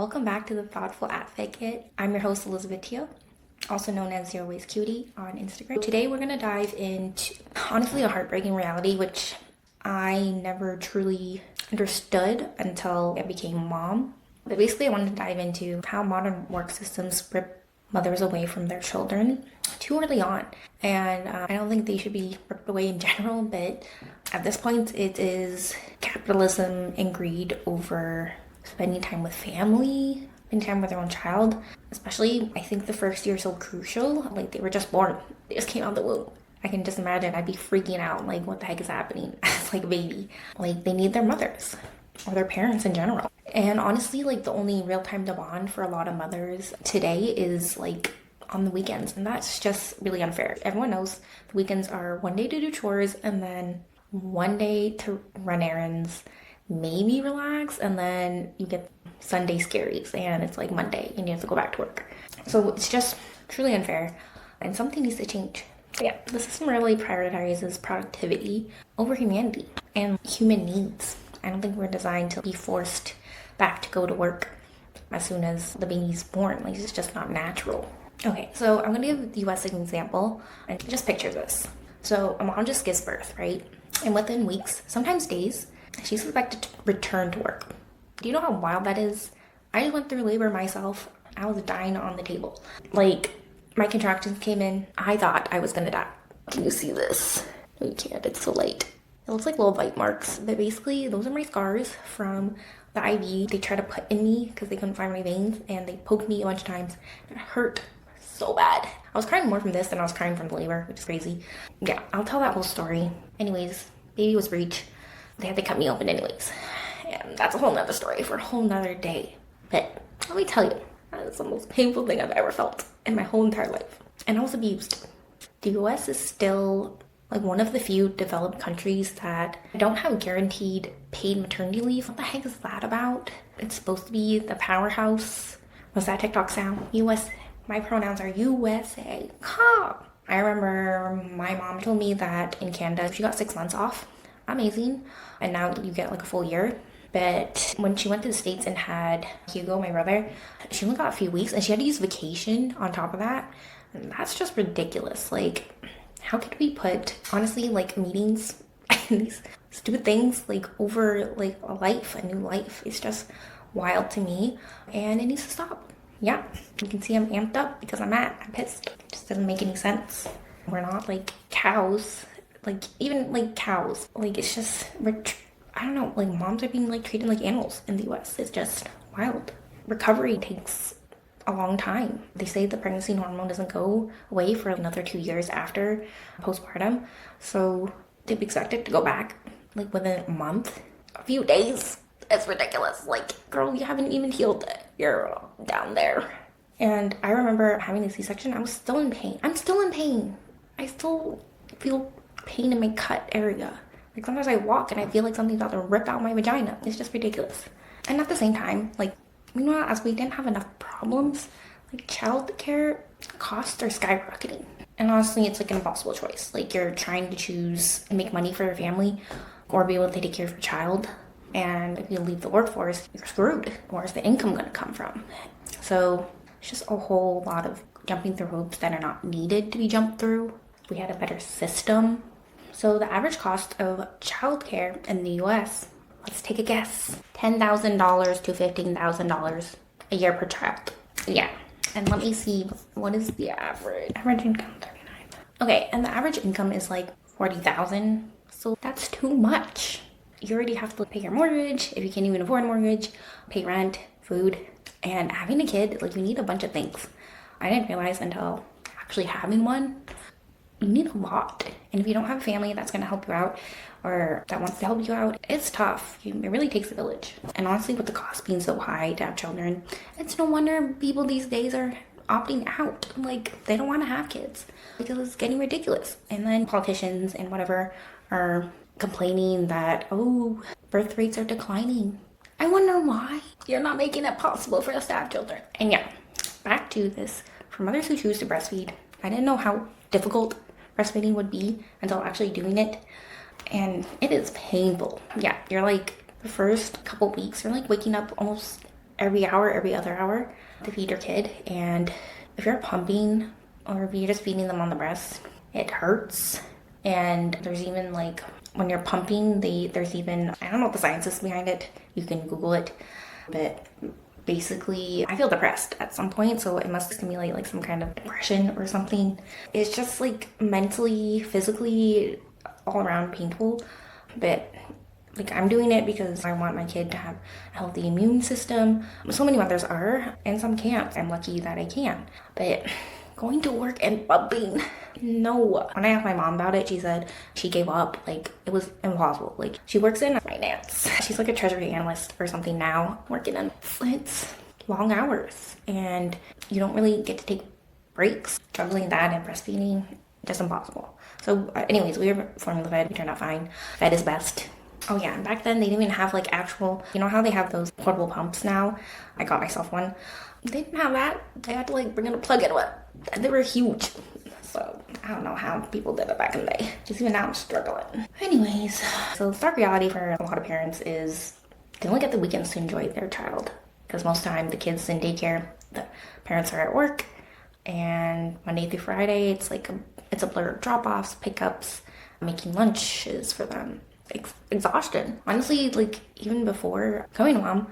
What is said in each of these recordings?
welcome back to the Thoughtful Advocate. I'm your host, Elizabeth Teo, also known as Zero Waste Cutie on Instagram. Today we're going to dive into, honestly, a heartbreaking reality, which I never truly understood until I became a mom. But basically, I wanted to dive into how modern work systems rip mothers away from their children too early on. And I don't think they should be ripped away in general, but at this point, it is capitalism and greed over spending time with family, spending time with their own child. Especially, I think the first year is so crucial. Like, they were just born. They just came out of the womb. I can just imagine I'd be freaking out, like, what the heck is happening as, like, a baby. Like, they need their mothers or their parents in general. And honestly, like, the only real time to bond for a lot of mothers today is, like, on the weekends. And that's just really unfair. Everyone knows the weekends are one day to do chores and then one day to run errands, maybe relax, and then you get Sunday scaries and it's like Monday and you have to go back to work. So it's just truly unfair and something needs to change. But yeah, the system really prioritizes productivity over humanity and human needs. I don't think we're designed to be forced back to go to work as soon as the baby's born. Like, it's just not natural. Okay, so I'm gonna give the US an example and just picture this. So a mom just gives birth, right? And within weeks, sometimes days, she's expected to return to work. Do you know how wild that is? I just went through labor myself. I was dying on the table. Like, my contractions came in. I thought I was gonna die. Can you see this? No, you can't. It's so light. It looks like little bite marks, but basically those are my scars from the IV they tried to put in me because they couldn't find my veins, and they poked me a bunch of times. It hurt so bad. I was crying more from this than I was crying from the labor, which is crazy. Yeah, I'll tell that whole story. Anyways, baby was breech. They had to cut me open anyways. And that's a whole nother story for a whole nother day. But let me tell you, that's the most painful thing I've ever felt in my whole entire life. And I was abused. The US is still like one of the few developed countries that don't have guaranteed paid maternity leave. What the heck is that about? It's supposed to be the powerhouse. What's that TikTok sound? US. My pronouns are USA. Huh. I remember my mom told me that in Canada, she got 6 months off. Amazing. And now you get like a full year. But when she went to the States and had Hugo, my brother, she only got a few weeks and she had to use vacation on top of that. And that's just ridiculous. Like, how could we put, honestly, like, meetings and these stupid things, like, over, like, a new life? It's just wild to me, and it needs to stop. Yeah, you can see I'm amped up because I'm pissed. It just doesn't make any sense. We're not, like, cows. Like, even, like, cows. Like, it's just, I don't know, like, moms are being, like, treated like animals in the US. It's just wild. Recovery takes a long time. They say the pregnancy hormone doesn't go away for another 2 years after postpartum. So they'd be expected to go back like within a month, a few days. It's ridiculous. Like, girl, you haven't even healed it. You're down there. And I remember having a C-section. I was still in pain. I'm still in pain. I still feel pain in my cut area. Like, sometimes I walk and I feel like something's about to rip out my vagina. It's just ridiculous. And at the same time, like, meanwhile, as we didn't have enough problems, like, childcare costs are skyrocketing. And honestly, it's like an impossible choice. Like, you're trying to choose and make money for your family or be able to take care of your child. And if you leave the workforce, you're screwed. Where's the income going to come from? So it's just a whole lot of jumping through hoops that are not needed to be jumped through. We had a better system. So the average cost of childcare in the US, let's take a guess, $10,000 to $15,000 a year per child. Yeah. And let me see, what is the average? Average income, 39. Okay, and the average income is like 40,000. So that's too much. You already have to pay your mortgage, if you can't even afford a mortgage, pay rent, food, and having a kid, like, you need a bunch of things. I didn't realize until actually having one, you need a lot. And if you don't have a family that's going to help you out or that wants to help you out, it's tough. It really takes a village. And honestly, with the cost being so high to have children, it's no wonder people these days are opting out. Like, they don't want to have kids because it's getting ridiculous. And then politicians and whatever are complaining that, oh, birth rates are declining. I wonder why. You're not making it possible for us to have children. And yeah, back to this. For mothers who choose to breastfeed, I didn't know how difficult breastfeeding would be until actually doing it. And it is painful. Yeah, you're like, the first couple weeks, you're like waking up almost every hour, every other hour to feed your kid. And if you're pumping or if you're just feeding them on the breast, it hurts. And there's even like when you're pumping, there's even, I don't know what the science is behind it. You can Google it. But basically, I feel depressed at some point, so it must stimulate like some kind of depression or something. It's just like mentally, physically, all around painful. But like I'm doing it because I want my kid to have a healthy immune system. So many mothers are, and some can't. I'm lucky that I can. But going to work and pumping, no. When I asked my mom about it, she said she gave up. Like, it was impossible. Like, she works in finance. She's like a treasury analyst or something now, working in it's long hours. And you don't really get to take breaks. Juggling that and breastfeeding, just impossible. So anyways, we were formula fed. We turned out fine. Fed is best. Oh yeah, and back then they didn't even have like actual, you know how they have those portable pumps now? I got myself one. They didn't have that. They had to like bring in a plug into it. And they were huge. So I don't know how people did it back in the day. Just even now I'm struggling. Anyways, so the stark reality for a lot of parents is they only get the weekends to enjoy their child. Because most of the time the kids in daycare, the parents are at work. And Monday through Friday, it's a blur of drop-offs, pickups, making lunches for them. Exhaustion. Honestly, like even before coming home,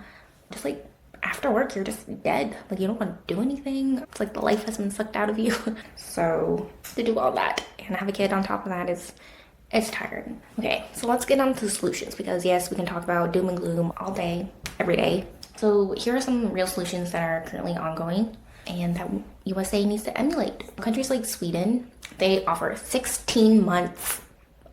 just like after work, you're just dead. Like you don't want to do anything. It's like the life has been sucked out of you. So to do all that and have a kid on top of that it's tiring. Okay, so let's get on to the solutions because yes, we can talk about doom and gloom all day, every day. So here are some real solutions that are currently ongoing and that USA needs to emulate. Countries like Sweden, they offer 16 months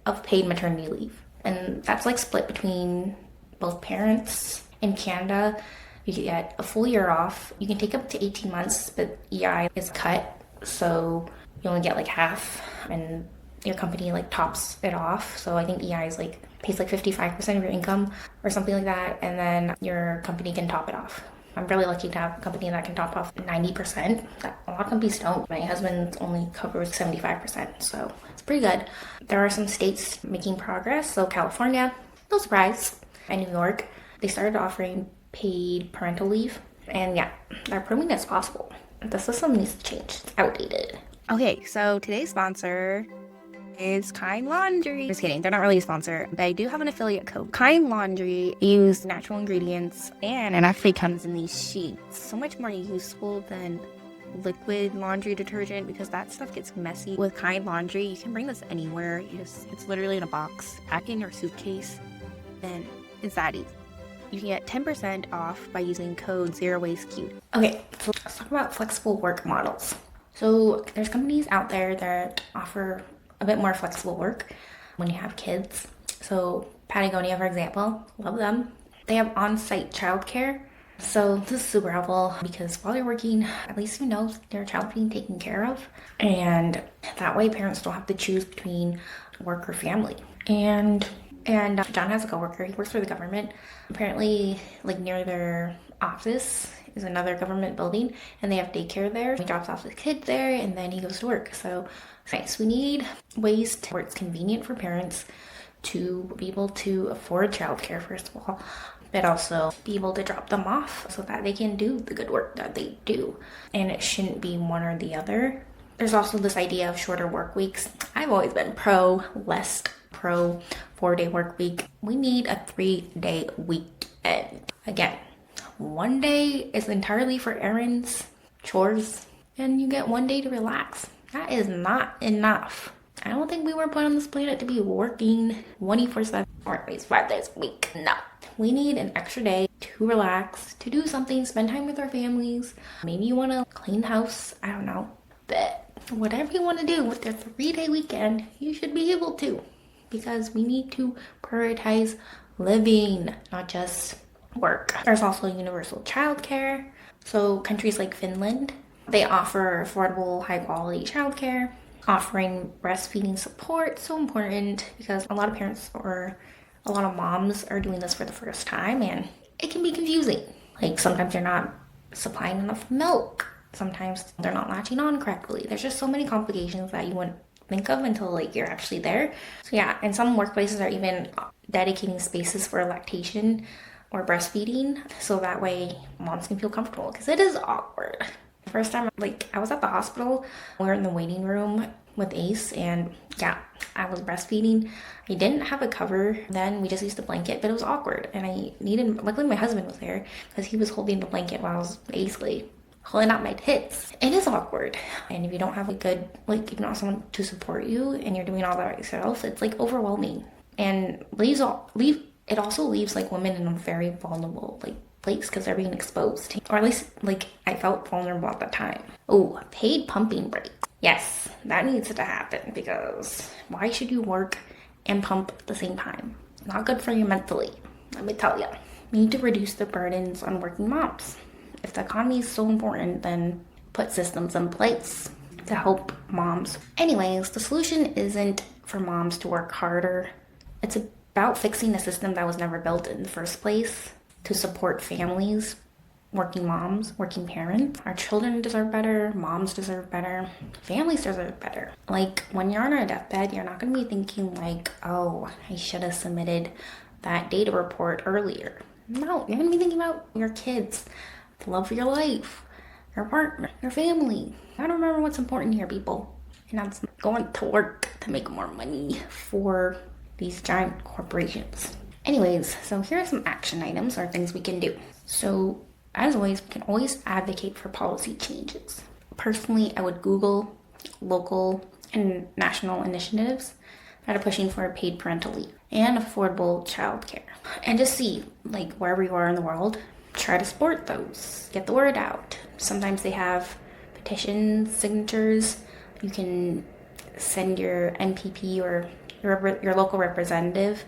of paid maternity leave. And that's like split between both parents. In Canada, you get a full year off. You can take up to 18 months, but EI is cut. So you only get like half and your company like tops it off. So I think EI is like pays like 55% of your income or something like that. And then your company can top it off. I'm really lucky to have a company that can top off 90%. A lot of companies don't. My husband only covers 75%, so it's pretty good. There are some states making progress. So California, no surprise, and New York, they started offering paid parental leave. And yeah, they're proving it's possible. The system needs to change. It's outdated. Okay, so today's sponsor is Kind Laundry. Just kidding, they're not really a sponsor, but I do have an affiliate code. Kind Laundry use natural ingredients and it actually comes in these sheets. So much more useful than liquid laundry detergent because that stuff gets messy. With Kind Laundry, you can bring this anywhere. It's literally in a box, pack in your suitcase, and it's that easy. You can get 10% off by using code ZeroWasteCute. Okay, so let's talk about flexible work models. So there's companies out there that offer a bit more flexible work when you have kids. So Patagonia, for example, love them. They have on-site childcare. So this is super helpful because while you're working, at least you know your child's being taken care of. And that way parents don't have to choose between work or family. And John has a coworker, he works for the government. Apparently, like near their office is another government building and they have daycare there. He drops off his kid there and then he goes to work. So nice. We need ways where it's convenient for parents to be able to afford childcare, first of all, but also be able to drop them off so that they can do the good work that they do. And it shouldn't be one or the other. There's also this idea of shorter work weeks. I've always been less pro 4-day work week. We need a 3-day weekend. Again, 1 day is entirely for errands, chores, and you get 1 day to relax. That is not enough. I don't think we were put on this planet to be working 24/7 or at least 5 days a week. No. We need an extra day to relax, to do something, spend time with our families. Maybe you want to clean the house. I don't know. But whatever you want to do with your 3-day weekend, you should be able to. Because we need to prioritize living, not just work. There's also universal childcare. So countries like Finland, they offer affordable, high-quality childcare, offering breastfeeding support. So important because a lot of parents or a lot of moms are doing this for the first time and it can be confusing. Like sometimes you're not supplying enough milk. Sometimes they're not latching on correctly. There's just so many complications that you wouldn't think of until like you're actually there. So yeah, and some workplaces are even dedicating spaces for lactation or breastfeeding, so that way moms can feel comfortable, because it is awkward. First time, like, I was at the hospital, we were in the waiting room with Ace, and yeah, I was breastfeeding. I didn't have a cover then, we just used the blanket, but it was awkward, and I needed, luckily my husband was there, because he was holding the blanket while I was basically holding out my tits. It is awkward, and if you don't have a good, like, if you don't have someone to support you, and you're doing all that by yourself, it's like overwhelming, and it also leaves like women in a very vulnerable like place, because they're being exposed, or at least like I felt vulnerable at the time. Oh, paid pumping break. Yes, that needs to happen, because why should you work and pump at the same time? Not good for you mentally, let me tell you. We need to reduce the burdens on working moms. If the economy is so important, then put systems in place to help moms. Anyways, the solution isn't for moms to work harder. It's about fixing a system that was never built in the first place to support families, working moms, working parents. Our children deserve better, moms deserve better, families deserve better. Like, when you're on a deathbed, you're not going to be thinking like, oh, I should have submitted that data report earlier. No, you're going to be thinking about your kids, the love of your life, your partner, your family. I don't remember what's important here, people. And that's going to work to make more money for these giant corporations. Anyways, so here are some action items or things we can do. So as always, we can always advocate for policy changes. Personally, I would Google local and national initiatives that are pushing for paid parental leave and affordable childcare. And just see, like, wherever you are in the world, try to support those. Get the word out. Sometimes they have petitions, signatures. You can send your MPP or your local representative,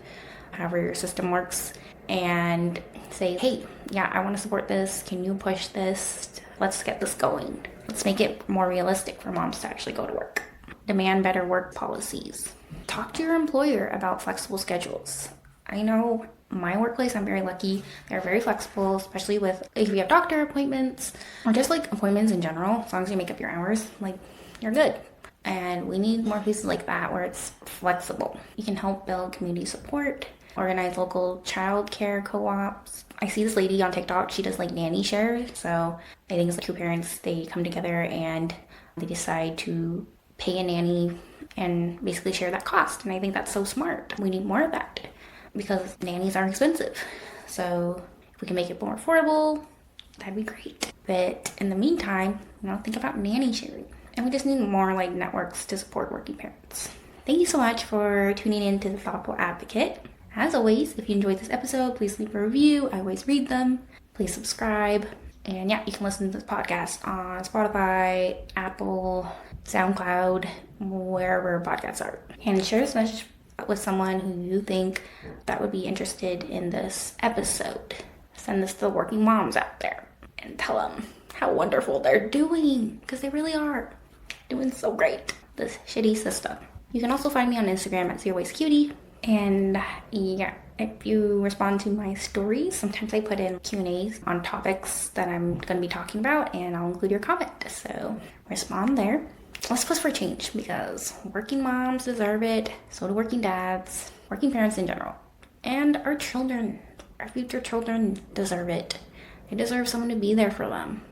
however your system works, and say, hey, yeah, I want to support this. Can you push this? Let's get this going. Let's make it more realistic for moms to actually go to work. Demand better work policies. Talk to your employer about flexible schedules. I know my workplace, I'm very lucky. They're very flexible, especially with if you have doctor appointments or just like appointments in general. As long as you make up your hours, like, you're good. And we need more places like that where it's flexible. You can help build community support, organize local childcare co-ops. I see this lady on TikTok, she does like nanny share. So I think it's like two parents, they come together and they decide to pay a nanny and basically share that cost. And I think that's so smart. We need more of that because nannies are expensive. So if we can make it more affordable, that'd be great. But in the meantime, think about nanny sharing. And we just need more like networks to support working parents. Thank you so much for tuning in to The Thoughtful Advocate. As always, if you enjoyed this episode, please leave a review. I always read them. Please subscribe. And yeah, you can listen to this podcast on Spotify, Apple, SoundCloud, wherever podcasts are. And share this message with someone who you think that would be interested in this episode. Send this to the working moms out there and tell them how wonderful they're doing, because they really are doing so great. This shitty system. You can also find me on Instagram at @ZeroWasteCutie. And yeah, if you respond to my stories, sometimes I put in Q&As on topics that I'm going to be talking about, and I'll include your comment. So respond there. Let's push for change, because working moms deserve it. So do working dads, working parents in general. And our children, our future children deserve it. They deserve someone to be there for them.